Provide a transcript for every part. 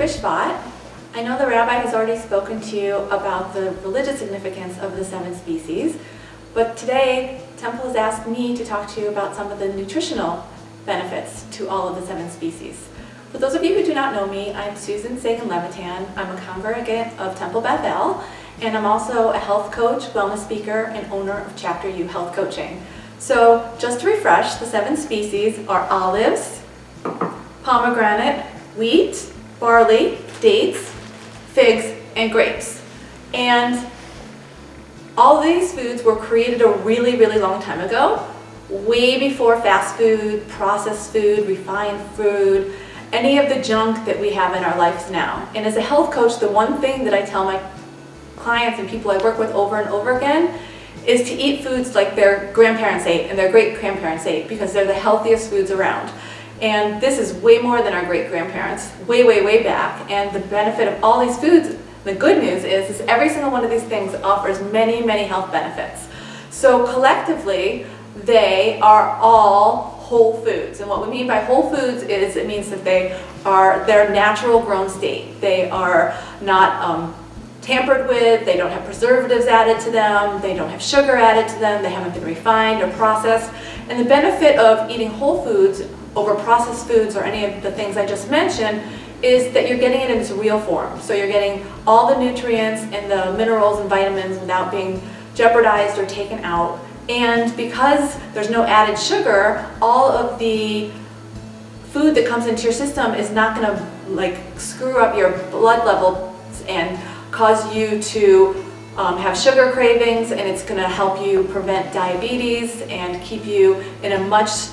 Bishvat. I know the rabbi has already spoken to you about the religious significance of the 7 species, but today Temple has asked me to talk to you about some of the nutritional benefits to all of the 7 species. For those of you who do not know me, I'm Sagan Levitan. I'm a congregant of Temple Bethel, and I'm also a health coach, wellness speaker, and owner of Chapter U Health Coaching. So just to refresh, the 7 species are olives, pomegranate, wheat, barley, dates, figs, and grapes. And all of these foods were created a really, really long time ago, way before fast food, processed food, refined food, any of the junk that we have in our lives now. And as a health coach, the one thing that I tell my clients and people I work with over and over again is to eat foods like their grandparents ate and their great-grandparents ate, because they're the healthiest foods around. And this is way more than our great-grandparents, way, way, way back. And the benefit of all these foods, the good news is every single one of these things offers many, many health benefits. So collectively, they are all whole foods. And what we mean by whole foods is it means that they are their natural grown state. They are not tampered with, they don't have preservatives added to them, they don't have sugar added to them, they haven't been refined or processed. And the benefit of eating whole foods over processed foods or any of the things I just mentioned is that you're getting it in its real form. So you're getting all the nutrients and the minerals and vitamins without being jeopardized or taken out. And because there's no added sugar, all of the food that comes into your system is not going to screw up your blood levels and cause you to have sugar cravings, and it's going to help you prevent diabetes and keep you in a much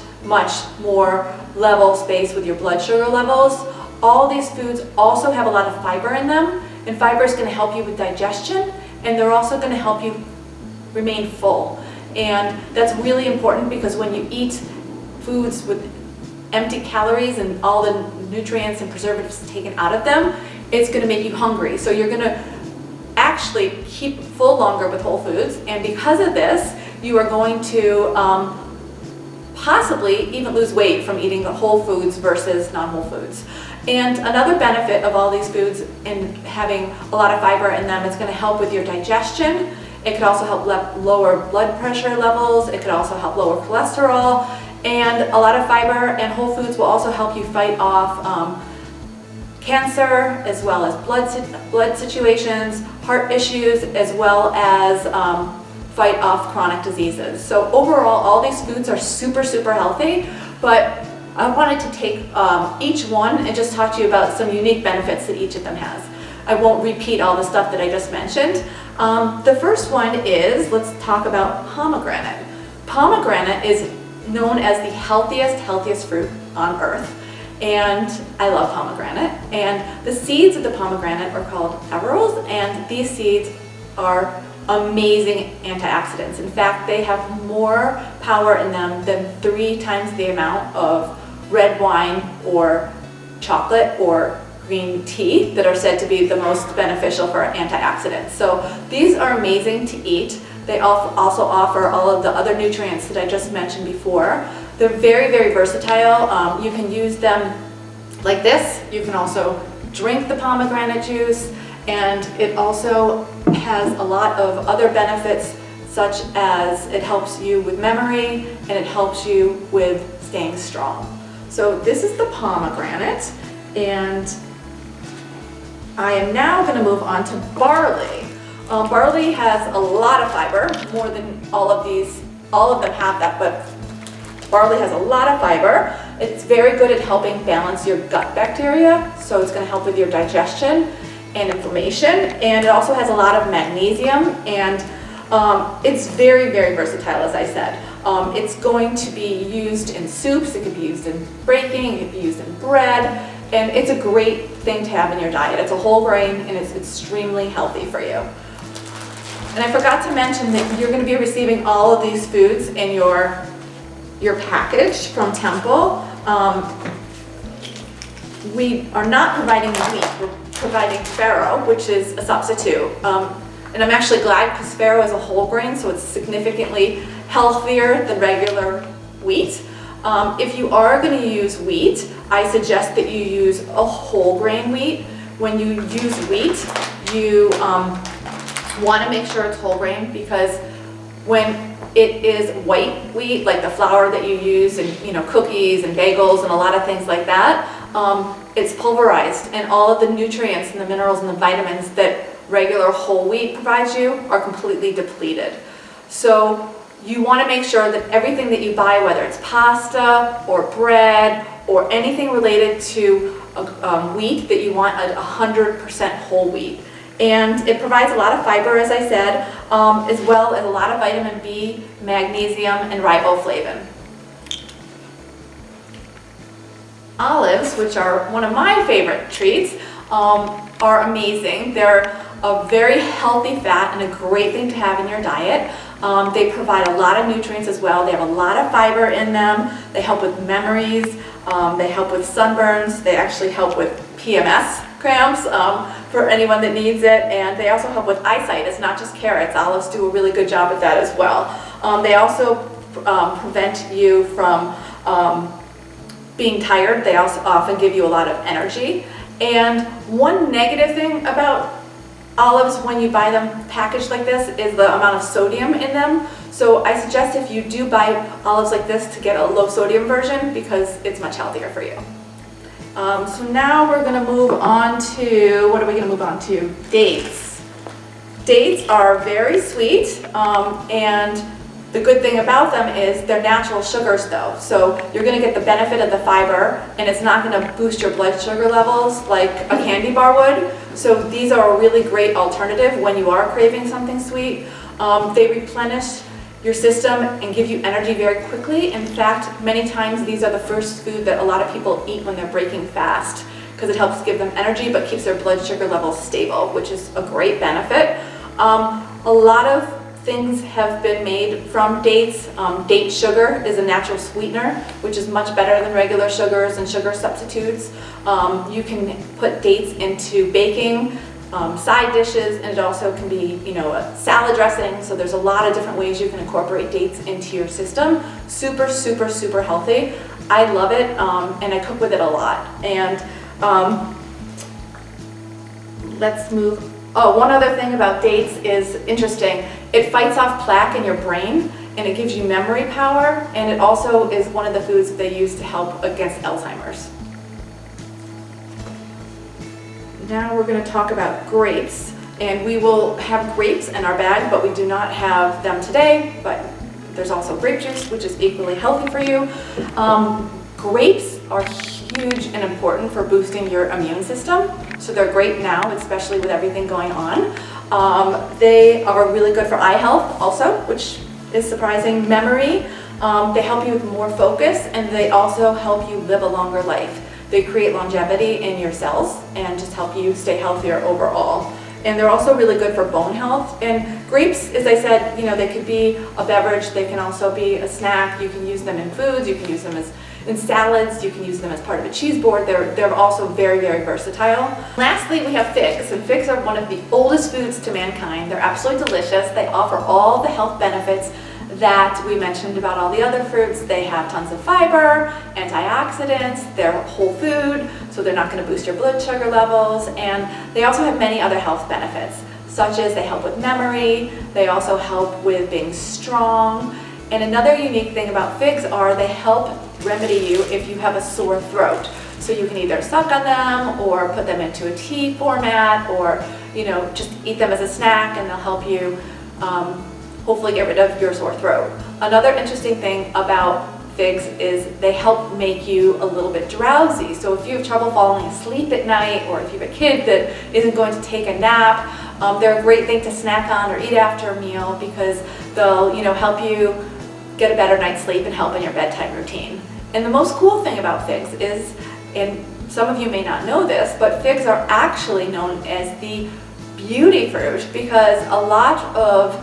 more level space with your blood sugar levels. All these foods also have a lot of fiber in them, and fiber is going to help you with digestion, and they're also going to help you remain full. And that's really important, because when you eat foods with empty calories and all the nutrients and preservatives taken out of them, it's going to make you hungry. So you're going to actually keep full longer with whole foods, and because of this, you are going to possibly even lose weight from eating the whole foods versus non-whole foods. And another benefit of all these foods and having a lot of fiber in them is going to help with your digestion. It could also help lower blood pressure levels. It could also help lower cholesterol. And a lot of fiber and whole foods will also help you fight off cancer, as well as blood situations, heart issues, as well as fight off chronic diseases. So overall, all these foods are super, super healthy, but I wanted to take each one and just talk to you about some unique benefits that each of them has. I won't repeat all the stuff that I just mentioned. The first one is, let's talk about pomegranate. Pomegranate is known as the healthiest fruit on earth. And I love pomegranate. And the seeds of the pomegranate are called averols, and these seeds are amazing antioxidants. In fact, they have more power in them than 3 times the amount of red wine or chocolate or green tea that are said to be the most beneficial for antioxidants. So these are amazing to eat. They also offer all of the other nutrients that I just mentioned before. They're very, very versatile. You can use them like this. You can also drink the pomegranate juice, and it also has a lot of other benefits, such as it helps you with memory and it helps you with staying strong. So this is the pomegranate, and I am now going to move on to barley. Barley has a lot of fiber, more than all of these. All of them have that, but barley has a lot of fiber. It's very good at helping balance your gut bacteria, so it's going to help with your digestion and inflammation, and it also has a lot of magnesium, and it's very, very versatile, as I said. It's going to be used in soups, it could be used in baking, it could be used in bread, and it's a great thing to have in your diet. It's a whole grain, and it's extremely healthy for you. And I forgot to mention that you're going to be receiving all of these foods in your package from Temple. We are not providing wheat, we're providing farro, which is a substitute. And I'm actually glad, because farro is a whole grain, so it's significantly healthier than regular wheat. If you are going to use wheat, I suggest that you use a whole grain wheat, when you use wheat, you want to make sure it's whole grain, because when it is white wheat, like the flour that you use in cookies and bagels and a lot of things like that, it's pulverized, and all of the nutrients and the minerals and the vitamins that regular whole wheat provides you are completely depleted. So you want to make sure that everything that you buy, whether it's pasta or bread or anything related to wheat, that you want 100% whole wheat. And it provides a lot of fiber, as I said, as well as a lot of vitamin B, magnesium, and riboflavin. Olives, which are one of my favorite treats, are amazing. They're a very healthy fat and a great thing to have in your diet. They provide a lot of nutrients as well. They have a lot of fiber in them. They help with memories. They help with sunburns. They actually help with PMS cramps for anyone that needs it. And they also help with eyesight. It's not just carrots. Olives do a really good job at that as well. They also prevent you from being tired. They also often give you a lot of energy. And one negative thing about olives when you buy them packaged like this is the amount of sodium in them. So I suggest if you do buy olives like this to get a low sodium version, because it's much healthier for you. So now we're going to move on to, what are we going to move on to? Dates. Dates are very sweet, and the good thing about them is they're natural sugars though. So you're going to get the benefit of the fiber, and it's not going to boost your blood sugar levels like a candy bar would. So these are a really great alternative when you are craving something sweet. They replenish your system and give you energy very quickly. In fact, many times these are the first food that a lot of people eat when they're breaking fast, because it helps give them energy but keeps their blood sugar levels stable, which is a great benefit. A lot of things have been made from dates. Date sugar is a natural sweetener, which is much better than regular sugars and sugar substitutes. You can put dates into baking, side dishes, and it also can be, a salad dressing. So there's a lot of different ways you can incorporate dates into your system. Super, super, super healthy. I love it, and I cook with it a lot. And let's move. Oh, one other thing about dates is interesting. It fights off plaque in your brain, and it gives you memory power, and it also is one of the foods that they use to help against Alzheimer's. Now we're going to talk about grapes, and we will have grapes in our bag, but we do not have them today, but there's also grape juice, which is equally healthy for you. Grapes are huge and important for boosting your immune system, so they're great now, especially with everything going on. They are really good for eye health also, which is surprising. Memory, they help you with more focus, and they also help you live a longer life. They create longevity in your cells and just help you stay healthier overall. And they're also really good for bone health. And grapes, as I said, they could be a beverage. They can also be a snack. You can use them in foods. You can use them in salads. You can use them as part of a cheese board. They're also very, very versatile. Lastly, we have figs. And figs are one of the oldest foods to mankind. They're absolutely delicious. They offer all the health benefits that we mentioned about all the other fruits. They have tons of fiber, antioxidants, they're whole food, so they're not going to boost your blood sugar levels, and they also have many other health benefits, such as they help with memory, they also help with being strong, and another unique thing about figs are they help remedy you if you have a sore throat. So you can either suck on them or put them into a tea format, or just eat them as a snack, and they'll help you hopefully get rid of your sore throat. Another interesting thing about figs is they help make you a little bit drowsy. So if you have trouble falling asleep at night, or if you have a kid that isn't going to take a nap, they're a great thing to snack on or eat after a meal, because they'll help you get a better night's sleep and help in your bedtime routine. And the most cool thing about figs is, and some of you may not know this, but figs are actually known as the beauty fruit, because a lot of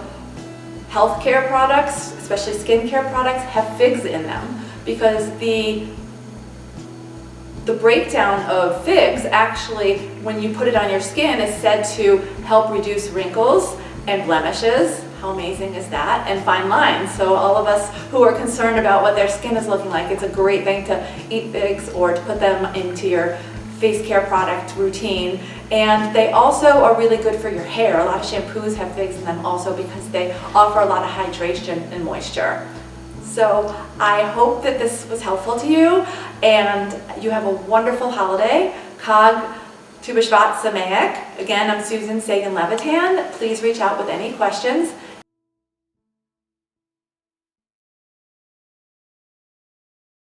healthcare products, especially skincare products, have figs in them, because the breakdown of figs actually, when you put it on your skin, is said to help reduce wrinkles and blemishes. How amazing is that? And fine lines. So all of us who are concerned about what their skin is looking like, it's a great thing to eat figs or to put them into your face care product routine. And they also are really good for your hair. A lot of shampoos have figs in them also because they offer a lot of hydration and moisture. So I hope that this was helpful to you, and you have a wonderful holiday. Chag Tu B'Shvat Sameach. Again, I'm Susan Sagan Levitan. Please reach out with any questions.